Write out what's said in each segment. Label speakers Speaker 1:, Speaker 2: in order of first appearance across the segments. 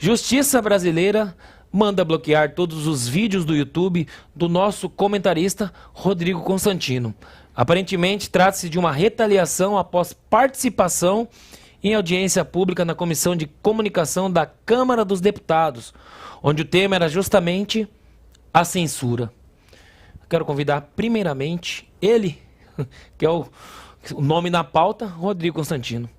Speaker 1: Justiça brasileira manda bloquear todos os vídeos do YouTube do nosso comentarista Rodrigo Constantino. Aparentemente, trata-se de uma retaliação após participação em audiência pública na Comissão de Comunicação da Câmara dos Deputados, onde o tema era justamente a censura. Quero convidar primeiramente ele, que é o nome na pauta, Rodrigo Constantino.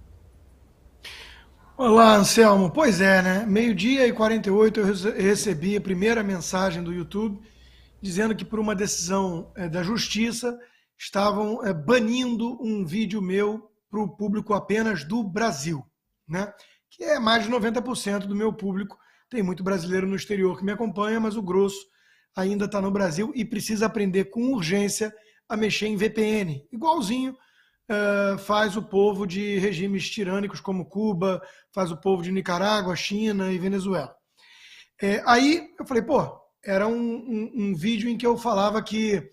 Speaker 2: Olá, Anselmo. Pois é, né? 12h48 eu recebi a primeira mensagem do YouTube dizendo que por uma decisão da Justiça estavam banindo um vídeo meu para o público apenas do Brasil, né? Que é mais de 90% do meu público. Tem muito brasileiro no exterior que me acompanha, mas o grosso ainda está no Brasil e precisa aprender com urgência a mexer em VPN, igualzinho faz o povo de regimes tirânicos como Cuba, faz o povo de Nicarágua, China e Venezuela. Aí eu falei, pô, era um vídeo em que eu falava que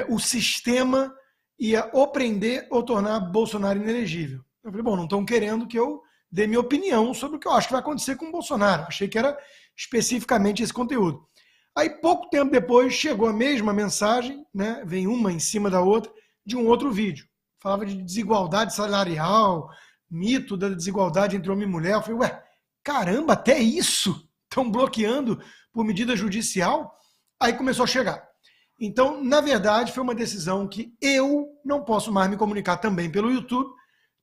Speaker 2: o sistema ia ou prender ou tornar Bolsonaro inelegível. Eu falei, bom, não estão querendo que eu dê minha opinião sobre o que eu acho que vai acontecer com o Bolsonaro. Achei que era especificamente esse conteúdo. Aí, pouco tempo depois, chegou a mesma mensagem, né? Vem uma em cima da outra, de um outro vídeo. Falava de desigualdade salarial, mito da desigualdade entre homem e mulher. Eu falei, ué, caramba, até isso estão bloqueando por medida judicial? Aí começou a chegar. Então, na verdade, foi uma decisão que eu não posso mais me comunicar também pelo YouTube.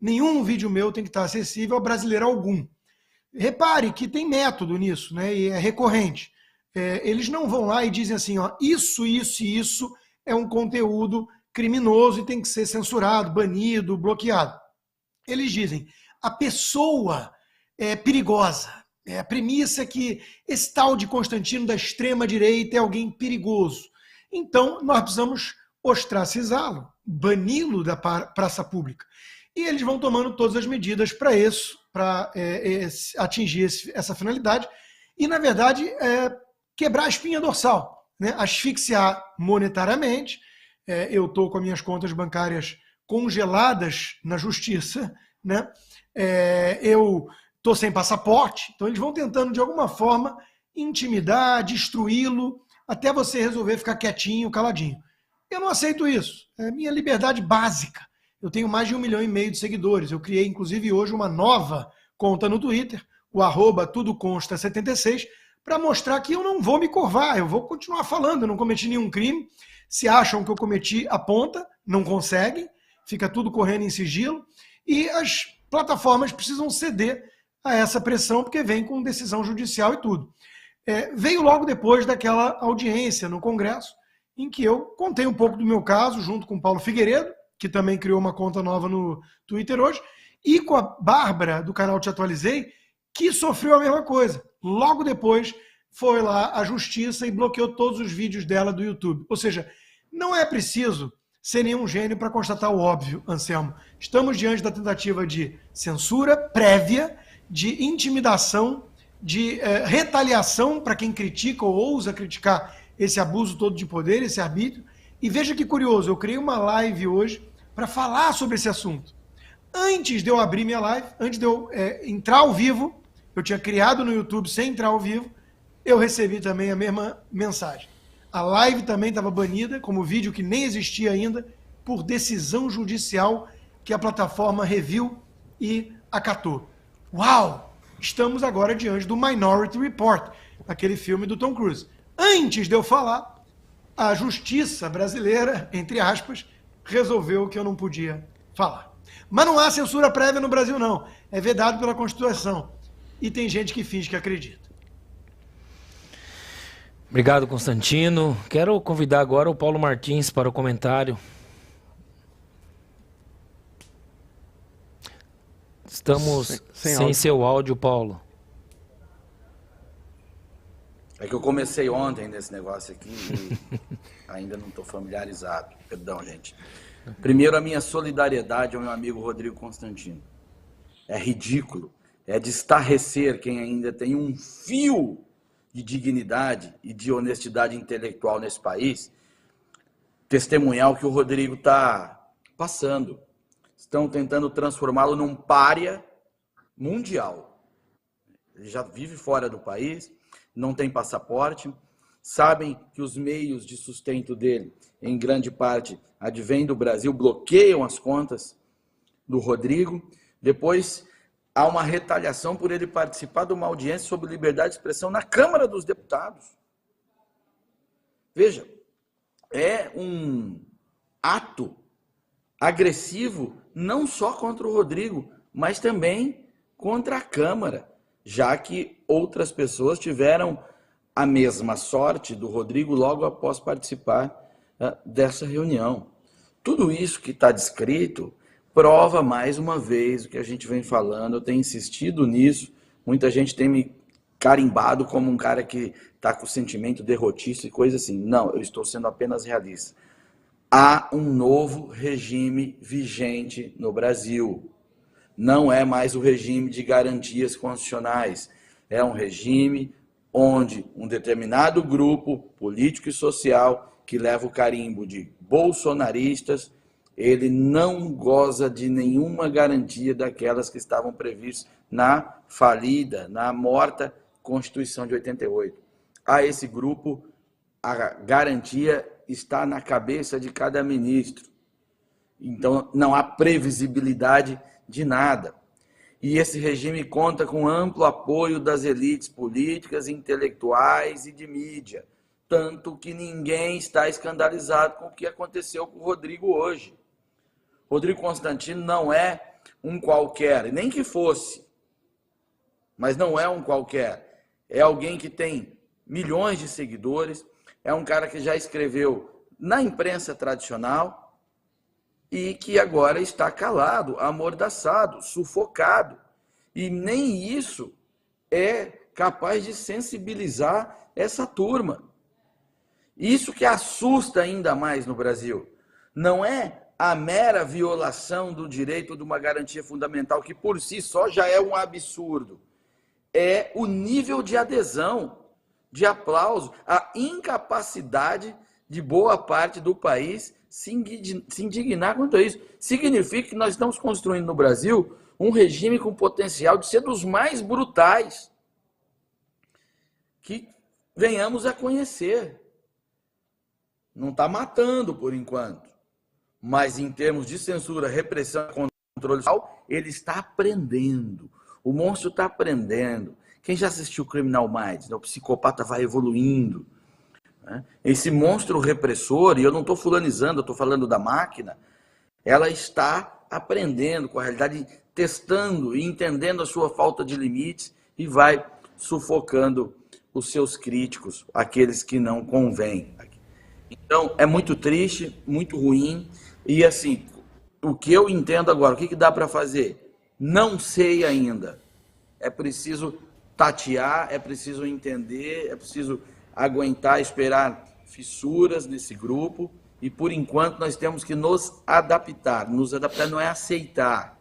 Speaker 2: Nenhum vídeo meu tem que estar acessível a brasileiro algum. Repare que tem método nisso, né? E é recorrente. Eles não vão lá e dizem assim, ó, isso e isso é um conteúdo criminoso e tem que ser censurado, banido, bloqueado. Eles dizem, a pessoa é perigosa. A premissa é que esse tal de Constantino da extrema-direita é alguém perigoso. Então, nós precisamos ostracizá-lo, bani-lo da praça pública. E eles vão tomando todas as medidas para isso, para atingir essa finalidade. E, na verdade, quebrar a espinha dorsal, né? Asfixiar monetariamente. Eu estou com as minhas contas bancárias congeladas na justiça, né? Eu estou sem passaporte, então eles vão tentando, de alguma forma, intimidar, destruí-lo, até você resolver ficar quietinho, caladinho. Eu não aceito isso. É minha liberdade básica. Eu tenho mais de 1,5 milhão de seguidores. Eu criei, inclusive, hoje uma nova conta no Twitter, o @tudoconsta76, para mostrar que eu não vou me curvar, eu vou continuar falando, eu não cometi nenhum crime. Se acham que eu cometi, aponta, não conseguem, fica tudo correndo em sigilo, e as plataformas precisam ceder a essa pressão, porque vem com decisão judicial e tudo. Veio logo depois daquela audiência no Congresso, em que eu contei um pouco do meu caso, junto com o Paulo Figueiredo, que também criou uma conta nova no Twitter hoje, e com a Bárbara, do canal Te Atualizei, que sofreu a mesma coisa. Logo depois, foi lá a justiça e bloqueou todos os vídeos dela do YouTube. Ou seja, não é preciso ser nenhum gênio para constatar o óbvio, Anselmo. Estamos diante da tentativa de censura prévia, de intimidação, de retaliação para quem critica ou ousa criticar esse abuso todo de poder, esse arbítrio. E veja que curioso, eu criei uma live hoje para falar sobre esse assunto. Antes de eu abrir minha live, antes de eu entrar ao vivo, eu tinha criado no YouTube sem entrar ao vivo, eu recebi também a mesma mensagem. A live também estava banida, como vídeo que nem existia ainda, por decisão judicial que a plataforma reviu e acatou. Uau! Estamos agora diante do Minority Report, aquele filme do Tom Cruise. Antes de eu falar, a justiça brasileira, entre aspas, resolveu que eu não podia falar. Mas não há censura prévia no Brasil, não. É vedado pela Constituição. E tem gente que finge que acredita.
Speaker 1: Obrigado, Constantino. Quero convidar agora o Paulo Martins para o comentário. Estamos sem seu áudio, Paulo.
Speaker 3: É que eu comecei ontem nesse negócio aqui e ainda não estou familiarizado. Perdão, gente. Primeiro, a minha solidariedade ao meu amigo Rodrigo Constantino. É ridículo, é de estarrecer quem ainda tem um fio de dignidade e de honestidade intelectual nesse país, testemunhar o que o Rodrigo está passando. Estão tentando transformá-lo num pária mundial. ele já vive fora do país, não tem passaporte, sabem que os meios de sustento dele, em grande parte, advêm do Brasil, bloqueiam as contas do Rodrigo. Depois, há uma retaliação por ele participar de uma audiência sobre liberdade de expressão na Câmara dos Deputados. Veja, é um ato agressivo não só contra o Rodrigo, mas também contra a Câmara, já que outras pessoas tiveram a mesma sorte do Rodrigo logo após participar dessa reunião. Tudo isso que está descrito prova mais uma vez o que a gente vem falando. Eu tenho insistido nisso, muita gente tem me carimbado como um cara que está com sentimento derrotista e coisa assim. Não, eu estou sendo apenas realista. Há um novo regime vigente no Brasil. Não é mais o regime de garantias constitucionais. É um regime onde um determinado grupo político e social que leva o carimbo de bolsonaristas, ele não goza de nenhuma garantia daquelas que estavam previstas na falida, na morta Constituição de 88. A esse grupo, a garantia está na cabeça de cada ministro. Então, não há previsibilidade de nada. E esse regime conta com amplo apoio das elites políticas, intelectuais e de mídia. Tanto que ninguém está escandalizado com o que aconteceu com o Rodrigo hoje. Rodrigo Constantino não é um qualquer, nem que fosse, mas não é um qualquer. É alguém que tem milhões de seguidores, é um cara que já escreveu na imprensa tradicional e que agora está calado, amordaçado, sufocado. E nem isso é capaz de sensibilizar essa turma. Isso que assusta ainda mais no Brasil. Não é a mera violação do direito de uma garantia fundamental, que por si só já é um absurdo. É o nível de adesão, de aplauso, a incapacidade de boa parte do país se indignar quanto a isso. Significa que nós estamos construindo no Brasil um regime com potencial de ser dos mais brutais que venhamos a conhecer. Não está matando por enquanto, mas em termos de censura, repressão, controle social, ele está aprendendo. O monstro está aprendendo. Quem já assistiu Criminal Minds, o psicopata vai evoluindo. Esse monstro repressor, e eu não estou fulanizando, eu estou falando da máquina, ela está aprendendo com a realidade, testando e entendendo a sua falta de limites e vai sufocando os seus críticos, aqueles que não convêm. Então, é muito triste, muito ruim, e assim, o que eu entendo agora, o que dá para fazer? Não sei ainda. É preciso tatear, é preciso entender, é preciso aguentar, esperar fissuras nesse grupo, e por enquanto nós temos que nos adaptar. Nos adaptar não é aceitar.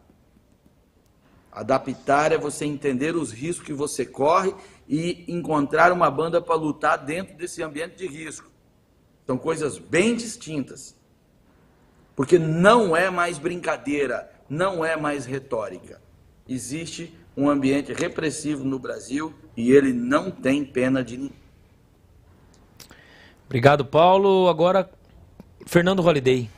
Speaker 3: Adaptar é você entender os riscos que você corre e encontrar uma banda para lutar dentro desse ambiente de risco. São coisas bem distintas. Porque não é mais brincadeira, não é mais retórica. Existe um ambiente repressivo no Brasil e ele não tem pena de ninguém.
Speaker 1: Obrigado, Paulo. Agora, Fernando Holliday.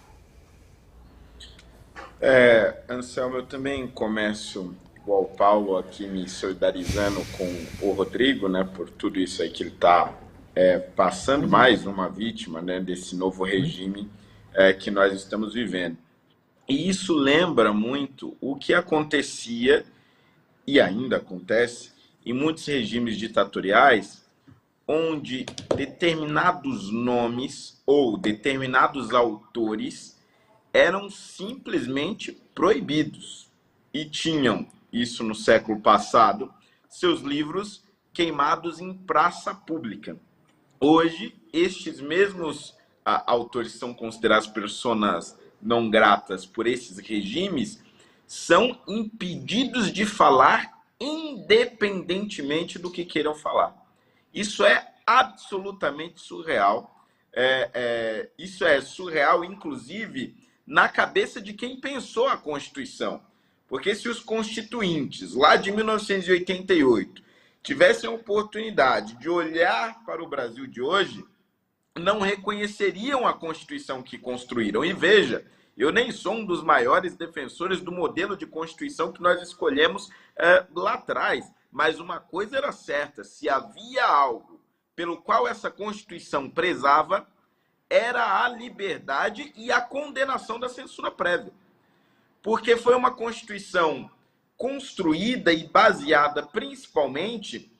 Speaker 4: Anselmo, eu também começo, igual o Paulo, aqui me solidarizando com o Rodrigo, né, por tudo isso aí que ele está passando, mais uma vítima, né, desse novo regime que nós estamos vivendo. E isso lembra muito o que acontecia, e ainda acontece, em muitos regimes ditatoriais, onde determinados nomes ou determinados autores eram simplesmente proibidos. E tinham, isso no século passado, seus livros queimados em praça pública. Hoje, estes mesmos autores que são considerados personas não gratas por esses regimes são impedidos de falar independentemente do que queiram falar. Isso é absolutamente surreal. Isso é surreal, inclusive, na cabeça de quem pensou a Constituição. Porque se os constituintes, lá de 1988, tivessem a oportunidade de olhar para o Brasil de hoje, não reconheceriam a Constituição que construíram. E veja, eu nem sou um dos maiores defensores do modelo de Constituição que nós escolhemos lá atrás, mas uma coisa era certa: se havia algo pelo qual essa Constituição prezava, era a liberdade e a condenação da censura prévia. Porque foi uma Constituição construída e baseada principalmente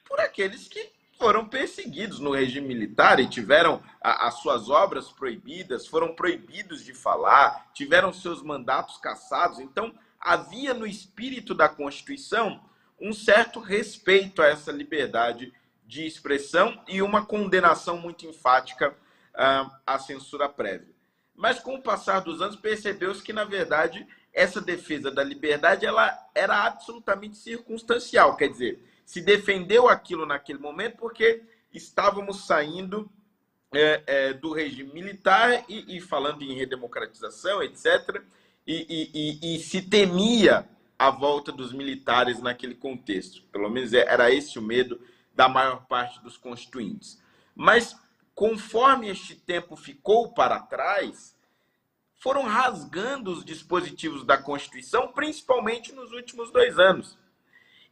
Speaker 4: por aqueles que foram perseguidos no regime militar e tiveram as suas obras proibidas, foram proibidos de falar, tiveram seus mandatos cassados. Então, havia no espírito da Constituição um certo respeito a essa liberdade de expressão e uma condenação muito enfática à censura prévia. Mas, com o passar dos anos, percebeu-se que, na verdade, essa defesa da liberdade ela era absolutamente circunstancial. Quer dizer, se defendeu aquilo naquele momento porque estávamos saindo do regime militar e falando em redemocratização, etc., e se temia a volta dos militares naquele contexto. Pelo menos era esse o medo da maior parte dos constituintes. Mas, conforme este tempo ficou para trás, foram rasgando os dispositivos da Constituição, principalmente nos últimos 2 anos.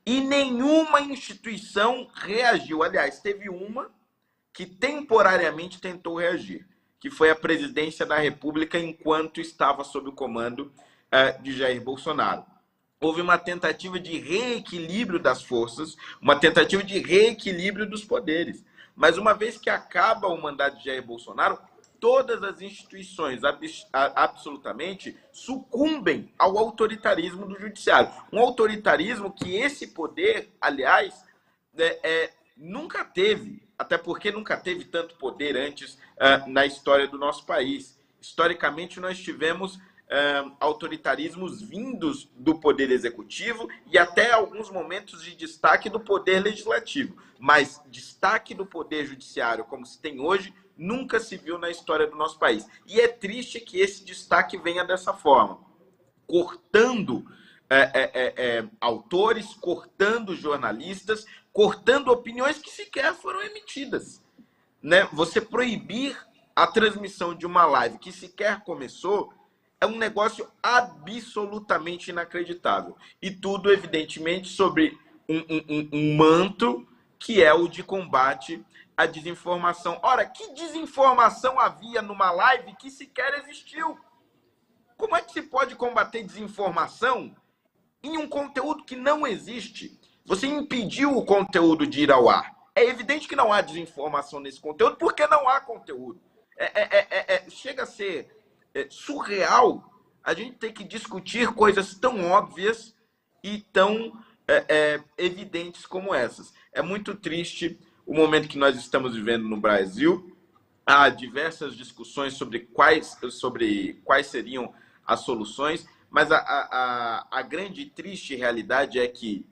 Speaker 4: E nenhuma instituição reagiu. Aliás, teve uma que temporariamente tentou reagir, que foi a Presidência da República enquanto estava sob o comando de Jair Bolsonaro. Houve uma tentativa de reequilíbrio das forças, uma tentativa de reequilíbrio dos poderes. Mas uma vez que acaba o mandato de Jair Bolsonaro, todas as instituições absolutamente sucumbem ao autoritarismo do judiciário. Um autoritarismo que esse poder, aliás, nunca teve, até porque nunca teve tanto poder antes na história do nosso país. Historicamente, nós tivemos autoritarismos vindos do poder executivo e até alguns momentos de destaque do poder legislativo. Mas destaque do poder judiciário, como se tem hoje, nunca se viu na história do nosso país. E é triste que esse destaque venha dessa forma, cortando autores, cortando jornalistas, cortando opiniões que sequer foram emitidas. Né? Você proibir a transmissão de uma live que sequer começou é um negócio absolutamente inacreditável. E tudo, evidentemente, sobre um manto que é o de combate à desinformação. Ora, que desinformação havia numa live que sequer existiu? Como é que se pode combater desinformação em um conteúdo que não existe? Você impediu o conteúdo de ir ao ar. É evidente que não há desinformação nesse conteúdo porque não há conteúdo. Chega a ser surreal a gente ter que discutir coisas tão óbvias e tão evidentes como essas. É muito triste o momento que nós estamos vivendo no Brasil. Há diversas discussões sobre quais seriam as soluções, mas a grande e triste realidade é que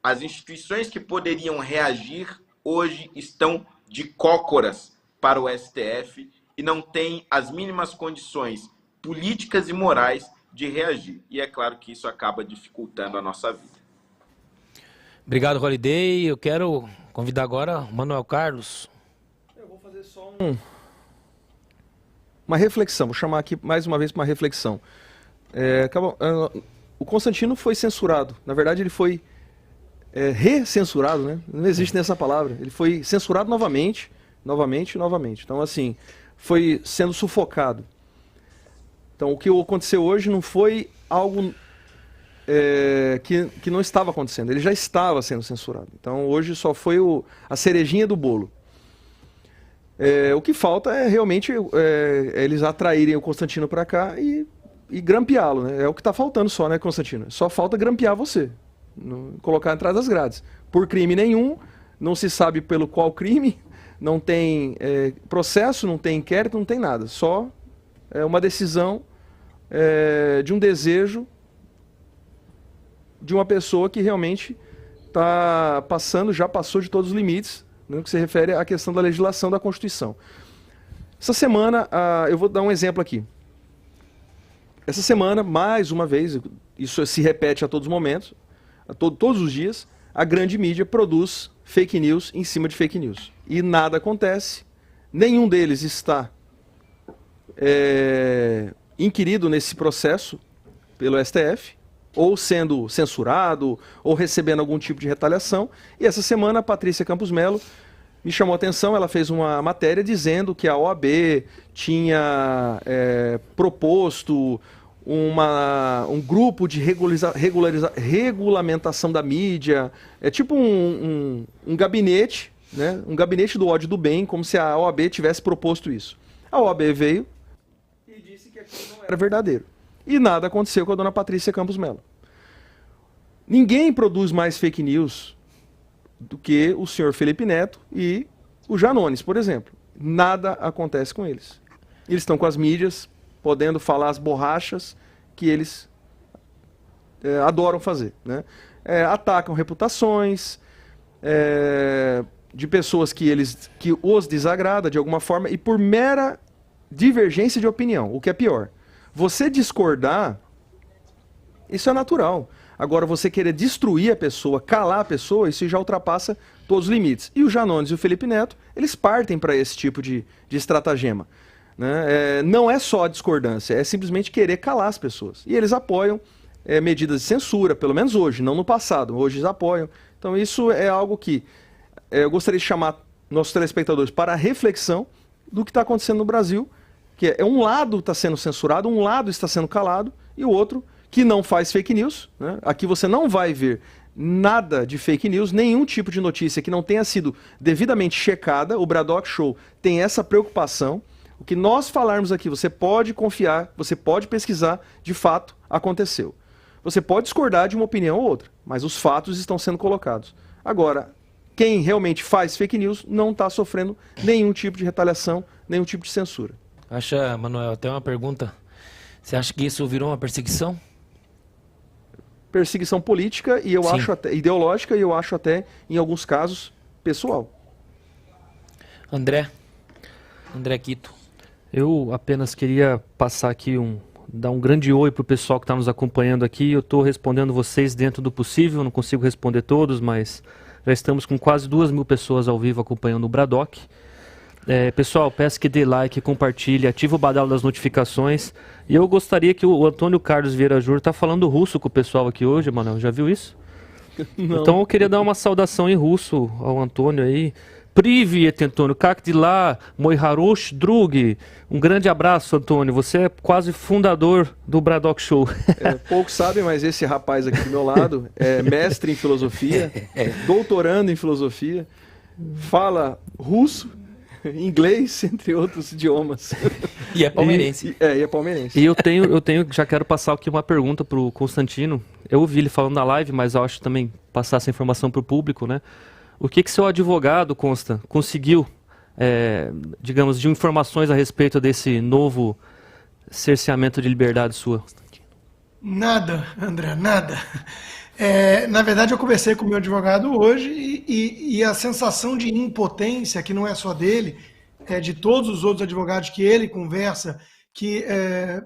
Speaker 4: as instituições que poderiam reagir hoje estão de cócoras para o STF e não têm as mínimas condições políticas e morais de reagir. E é claro que isso acaba dificultando a nossa vida.
Speaker 1: Obrigado, Holiday. Eu quero convidar agora o Manuel Carlos.
Speaker 5: Eu vou fazer só uma reflexão. Vou chamar aqui mais uma vez para uma reflexão. O Constantino foi censurado. Na verdade, ele foi recensurado, né? Não existe nessa palavra. Ele foi censurado novamente. Então, assim, foi sendo sufocado. Então, o que aconteceu hoje não foi algo que não estava acontecendo. Ele já estava sendo censurado. Então, hoje só foi a cerejinha do bolo. O que falta é realmente eles atraírem o Constantino para cá e grampeá-lo, né? É o que está faltando só, né, Constantino? Só falta grampear você, colocar atrás das grades. Por crime nenhum, não se sabe pelo qual crime, não tem processo, não tem inquérito, não tem nada. Só uma decisão de um desejo de uma pessoa que realmente já passou de todos os limites, no que se refere à questão da legislação da Constituição. Essa semana, eu vou dar um exemplo aqui. Essa semana, mais uma vez, isso se repete a todos os momentos, todos os dias, a grande mídia produz fake news em cima de fake news. E nada acontece, nenhum deles está inquirido nesse processo pelo STF, ou sendo censurado, ou recebendo algum tipo de retaliação. E essa semana a Patrícia Campos Melo me chamou a atenção, ela fez uma matéria dizendo que a OAB tinha proposto um grupo de regulamentação da mídia, tipo um gabinete, né? Um gabinete do ódio do bem, como se a OAB tivesse proposto isso. A OAB veio e disse que aquilo não era verdadeiro. E nada aconteceu com a dona Patrícia Campos Melo. Ninguém produz mais fake news do que o senhor Felipe Neto e o Janones, por exemplo. Nada acontece com eles. Eles estão com as mídias, podendo falar as borrachas que eles adoram fazer, né? Atacam reputações de pessoas que os desagrada de alguma forma e por mera divergência de opinião, o que é pior. Você discordar, isso é natural. Agora, você querer destruir a pessoa, calar a pessoa, isso já ultrapassa todos os limites. E o Janones e o Felipe Neto, eles partem para esse tipo de estratagema, né? Não é só a discordância, é simplesmente querer calar as pessoas. E eles apoiam medidas de censura, pelo menos hoje, não no passado. Hoje eles apoiam. Então isso é algo que eu gostaria de chamar nossos telespectadores para a reflexão do que está acontecendo no Brasil, que um lado está sendo censurado, um lado está sendo calado, e o outro que não faz fake news, né? Aqui você não vai ver nada de fake news, nenhum tipo de notícia que não tenha sido devidamente checada. O Braddock Show tem essa preocupação. O que nós falarmos aqui, você pode confiar, você pode pesquisar, de fato aconteceu. Você pode discordar de uma opinião ou outra, mas os fatos estão sendo colocados. Agora, quem realmente faz fake news não está sofrendo nenhum tipo de retaliação, nenhum tipo de censura.
Speaker 1: Acha, Manuel, até uma pergunta. Você acha que isso virou uma perseguição?
Speaker 5: Perseguição política e eu
Speaker 1: Sim.
Speaker 5: acho até ideológica e eu acho até, em alguns casos, pessoal.
Speaker 1: André Quito.
Speaker 6: Eu apenas queria passar aqui dar um grande oi para o pessoal que está nos acompanhando aqui. Eu estou respondendo vocês dentro do possível, não consigo responder todos, mas já estamos com quase 2.000 pessoas ao vivo acompanhando o Braddock. Pessoal, peço que dê like, compartilhe, ative o badalo das notificações. E eu gostaria que o Antônio Carlos Vieira Júnior está falando russo com o pessoal aqui hoje, Manuel. Já viu isso?
Speaker 5: Não.
Speaker 6: Então eu queria dar uma saudação em russo ao Antônio aí. Privet, Antônio, как дела, мой хороший друг. Um grande abraço, Antônio. Você é quase fundador do Braddock Show.
Speaker 5: Poucos sabem, mas esse rapaz aqui do meu lado é mestre em filosofia, doutorando em filosofia, fala russo, inglês, entre outros idiomas.
Speaker 1: E é palmeirense.
Speaker 5: E é palmeirense.
Speaker 6: E já quero passar aqui uma pergunta para o Constantino. Eu ouvi ele falando na live, mas eu acho também passar essa informação para o público, né? O que seu advogado, Consta, conseguiu, digamos, de informações a respeito desse novo cerceamento de liberdade sua?
Speaker 2: Nada, André, nada. Na verdade, eu conversei com o meu advogado hoje e a sensação de impotência, que não é só dele, é de todos os outros advogados que ele conversa, que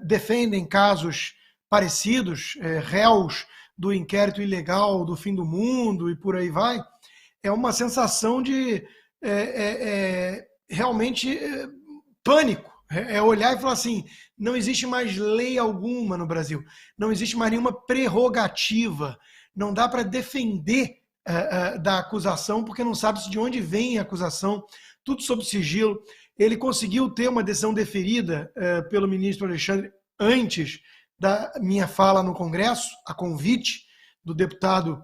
Speaker 2: defendem casos parecidos, réus do inquérito ilegal do fim do mundo e por aí vai, é uma sensação de realmente pânico. É olhar e falar assim, não existe mais lei alguma no Brasil, não existe mais nenhuma prerrogativa, não dá para defender da acusação, porque não sabe de onde vem a acusação, tudo sob sigilo. Ele conseguiu ter uma decisão deferida pelo ministro Alexandre antes da minha fala no Congresso, a convite do deputado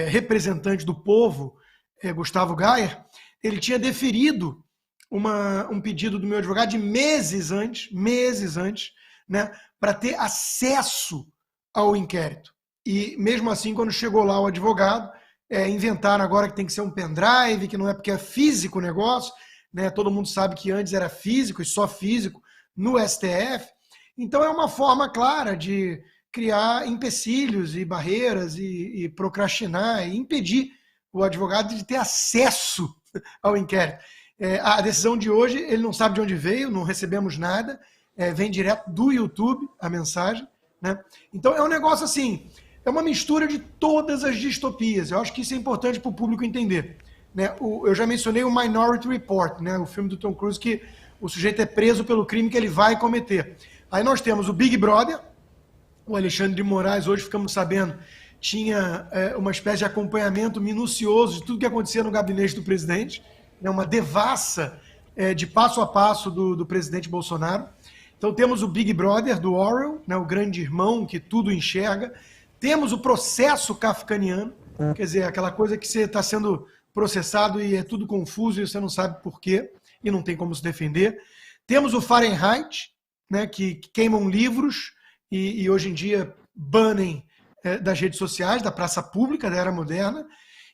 Speaker 2: representante do povo, Gustavo Gayer. Ele tinha deferido um pedido do meu advogado de meses antes, né, para ter acesso ao inquérito. E mesmo assim, quando chegou lá o advogado, inventaram agora que tem que ser um pendrive, que não é porque é físico o negócio, né? Todo mundo sabe que antes era físico e só físico no STF. Então é uma forma clara de criar empecilhos e barreiras e procrastinar e impedir o advogado de ter acesso ao inquérito. A decisão de hoje, ele não sabe de onde veio, não recebemos nada, vem direto do YouTube a mensagem, né? Então é um negócio assim, é uma mistura de todas as distopias. Eu acho que isso é importante para o público entender. Né? Eu já mencionei o Minority Report, né? O filme do Tom Cruise, que o sujeito é preso pelo crime que ele vai cometer. Aí nós temos o Big Brother, o Alexandre de Moraes, hoje ficamos sabendo, tinha uma espécie de acompanhamento minucioso de tudo que acontecia no gabinete do presidente, né? Uma devassa de passo a passo do presidente Bolsonaro. Então temos o Big Brother do Orwell, né? O grande irmão que tudo enxerga. Temos o processo kafkaniano, quer dizer, aquela coisa que você está sendo processado e é tudo confuso e você não sabe por quê e não tem como se defender. Temos o Fahrenheit, né, que queimam livros e hoje em dia banem das redes sociais, da praça pública, da era moderna.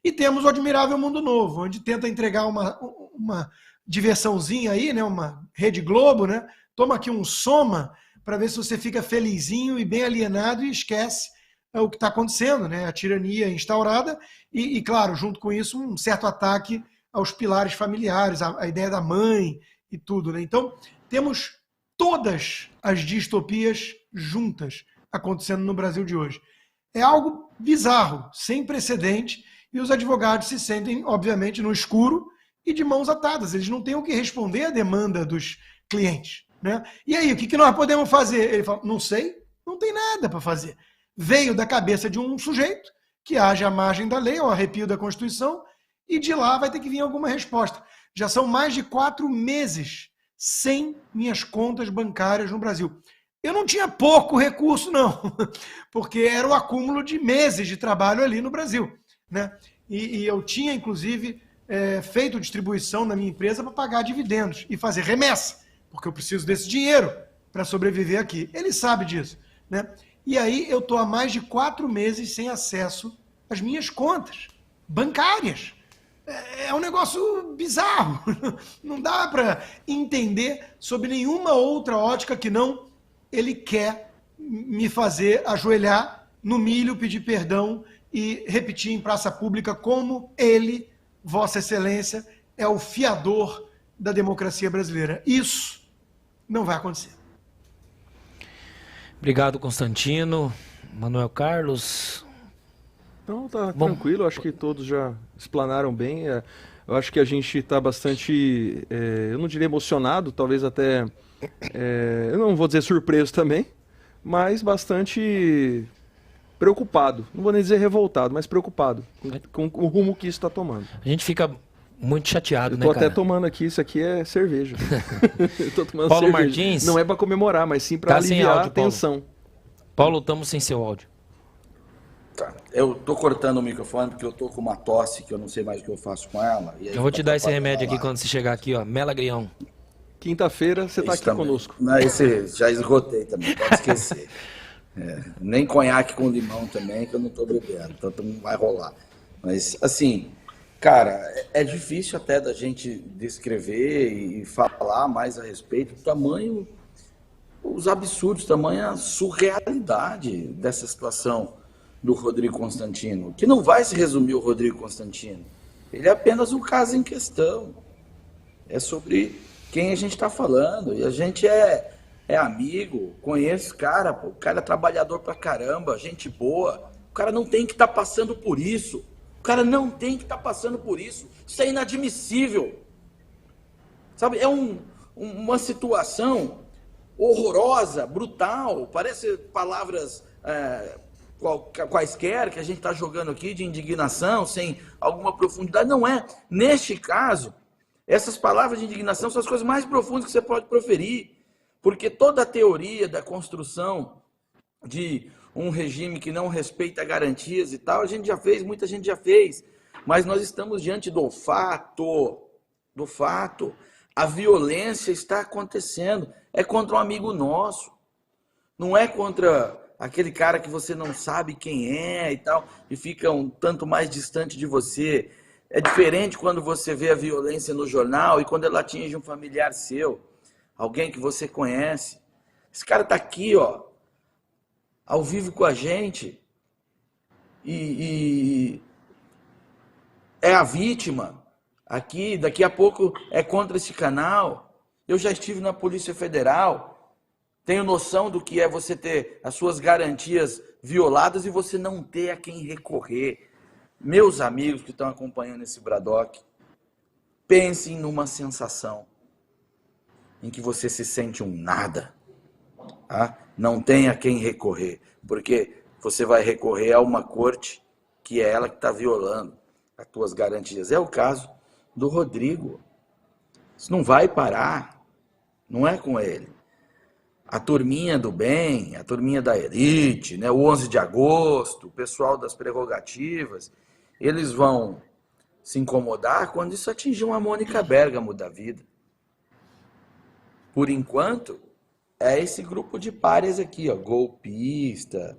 Speaker 2: E temos o Admirável Mundo Novo, onde tenta entregar uma diversãozinha aí, né, uma Rede Globo, né? Toma aqui um soma para ver se você fica felizinho e bem alienado e esquece o que está acontecendo, né? A tirania instaurada e, claro, junto com isso, um certo ataque aos pilares familiares, a ideia da mãe e tudo, né? Então, temos todas as distopias juntas acontecendo no Brasil de hoje. É algo bizarro, sem precedente, e os advogados se sentem, obviamente, no escuro e de mãos atadas. Eles não têm o que responder à demanda dos clientes, né? E aí, o que nós podemos fazer? Ele fala, não sei, não tem nada para fazer. Veio da cabeça de um sujeito que age à margem da lei, ao arrepio da Constituição, e de lá vai ter que vir alguma resposta. Já são mais de 4 meses sem minhas contas bancárias no Brasil. Eu não tinha pouco recurso, não, porque era o acúmulo de meses de trabalho ali no Brasil, né? E eu tinha, inclusive, feito distribuição na minha empresa para pagar dividendos e fazer remessa, porque eu preciso desse dinheiro para sobreviver aqui. Ele sabe disso, né? E aí eu estou há mais de 4 meses sem acesso às minhas contas bancárias. É um negócio bizarro. Não dá para entender sob nenhuma outra ótica que não ele quer me fazer ajoelhar no milho, pedir perdão e repetir em praça pública como ele, Vossa Excelência, é o fiador da democracia brasileira. Isso não vai acontecer.
Speaker 1: Obrigado, Constantino. Manuel Carlos.
Speaker 5: Não, tá tranquilo, acho que todos já explanaram bem. Eu acho que a gente está bastante, eu não diria emocionado, talvez até, eu não vou dizer surpreso também, mas bastante preocupado. Não vou nem dizer revoltado, mas preocupado com o rumo que isso está tomando.
Speaker 1: A gente fica muito chateado,
Speaker 5: Eu
Speaker 1: né,
Speaker 5: tô
Speaker 1: cara?
Speaker 5: até tomando aqui, isso aqui é cerveja. Eu tô tomando
Speaker 1: Paulo
Speaker 5: cerveja.
Speaker 1: Martins?
Speaker 5: Não é para comemorar, mas sim para
Speaker 1: Tá sem
Speaker 5: aliviar
Speaker 1: áudio,
Speaker 5: a tensão.
Speaker 1: Paulo, estamos sem seu áudio.
Speaker 3: Tá. Eu tô cortando o microfone porque eu tô com uma tosse que eu não sei mais o que eu faço com ela. E aí
Speaker 1: Eu vou te dar esse remédio aqui
Speaker 3: falar.
Speaker 1: quando você chegar aqui, ó. Melagrião.
Speaker 5: Quinta-feira você tá
Speaker 3: Isso
Speaker 5: aqui
Speaker 3: também.
Speaker 5: conosco.
Speaker 3: Não, esse já esgotei também, pode esquecer. Nem conhaque com limão também, que eu não tô bebendo, então não vai rolar. Mas, assim, cara, é difícil até da gente descrever e falar mais a respeito do tamanho, os absurdos, tamanha surrealidade dessa situação do Rodrigo Constantino, que não vai se resumir o Rodrigo Constantino. Ele é apenas um caso em questão. É sobre quem a gente está falando. E a gente é amigo, conheço o cara, pô. O cara é trabalhador pra caramba, gente boa. O cara não tem que estar passando por isso. O cara não tem que estar passando por isso. Isso é inadmissível. Sabe, é uma situação horrorosa, brutal. Parece palavras quaisquer que a gente está jogando aqui de indignação, sem alguma profundidade. Não é. Neste caso, essas palavras de indignação são as coisas mais profundas que você pode proferir, porque toda a teoria da construção de um regime que não respeita garantias e tal, a gente já fez, muita gente já fez, mas nós estamos diante do fato. A violência está acontecendo, é contra um amigo nosso, não é contra aquele cara que você não sabe quem é e tal, e fica um tanto mais distante de você. É diferente quando você vê a violência no jornal e quando ela atinge um familiar seu, alguém que você conhece. Esse cara está aqui, ó, ao vivo com a gente, e é a vítima aqui, daqui a pouco é contra esse canal. Eu já estive na Polícia Federal Tenho noção do que é você ter as suas garantias violadas e você não ter a quem recorrer. Meus amigos que estão acompanhando esse Braddock, pensem numa sensação em que você se sente um nada. Tá? Não tem a quem recorrer, porque você vai recorrer a uma corte que é ela que está violando as tuas garantias. É o caso do Rodrigo. Isso não vai parar, não é com ele. A turminha do bem, a turminha da elite, né, o 11 de agosto, o pessoal das prerrogativas, eles vão se incomodar quando isso atingir uma Mônica Bergamo da vida. Por enquanto, é esse grupo de párias aqui, ó, golpista,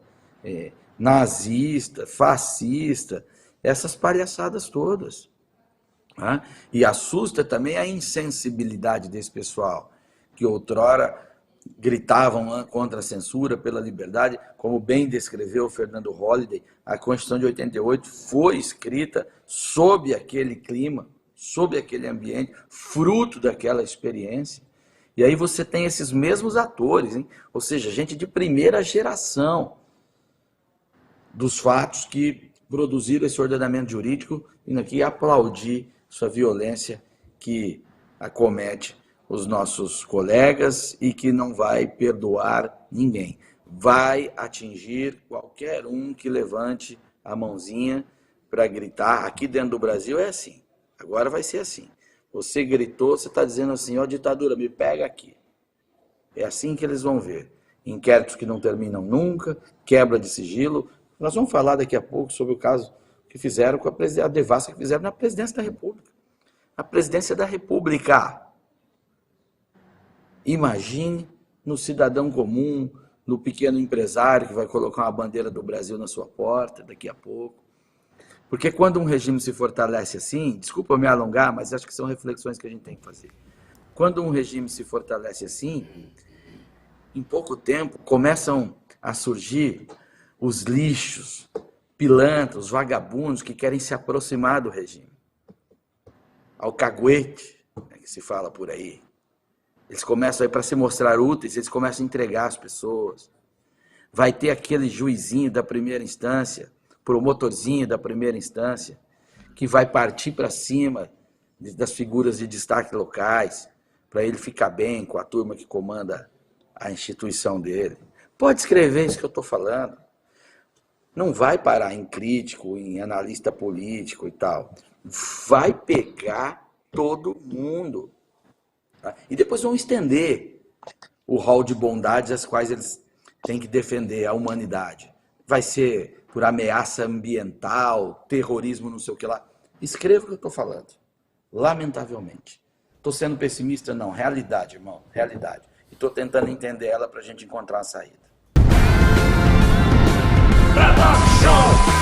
Speaker 3: nazista, fascista, essas palhaçadas todas. Tá? E assusta também a insensibilidade desse pessoal, que outrora gritavam contra a censura, pela liberdade, como bem descreveu o Fernando Holliday. A Constituição de 88 foi escrita sob aquele clima, sob aquele ambiente, fruto daquela experiência. E aí você tem esses mesmos atores, hein? Ou seja, gente de primeira geração dos fatos que produziram esse ordenamento jurídico, vindo aqui aplaudir sua violência que acomete os nossos colegas e que não vai perdoar ninguém. Vai atingir qualquer um que levante a mãozinha para gritar. Aqui dentro do Brasil é assim. Agora vai ser assim. Você gritou, você está dizendo assim, ó, ditadura, me pega aqui. É assim que eles vão ver. Inquéritos que não terminam nunca, quebra de sigilo. Nós vamos falar daqui a pouco sobre o caso que fizeram com a devassa que fizeram na presidência da República. A presidência da República. Imagine no cidadão comum, no pequeno empresário que vai colocar uma bandeira do Brasil na sua porta daqui a pouco. Porque quando um regime se fortalece assim, desculpa me alongar, mas acho que são reflexões que a gente tem que fazer. Quando um regime se fortalece assim, em pouco tempo começam a surgir os lixos, pilantras, vagabundos que querem se aproximar do regime. Alcaguete, que se fala por aí. Eles começam aí para se mostrar úteis, eles começam a entregar as pessoas. Vai ter aquele juizinho da primeira instância, promotorzinho da primeira instância, que vai partir para cima das figuras de destaque locais, para ele ficar bem com a turma que comanda a instituição dele. Pode escrever isso que eu estou falando. Não vai parar em crítico, em analista político e tal. Vai pegar todo mundo. Tá? E depois vão estender o rol de bondades às quais eles têm que defender a humanidade. Vai ser por ameaça ambiental, terrorismo, não sei o que lá. Escreva o que eu estou falando. Lamentavelmente. Estou sendo pessimista? Não. Realidade, irmão. Realidade. E estou tentando entender ela para a gente encontrar a saída.
Speaker 7: Braddock Show!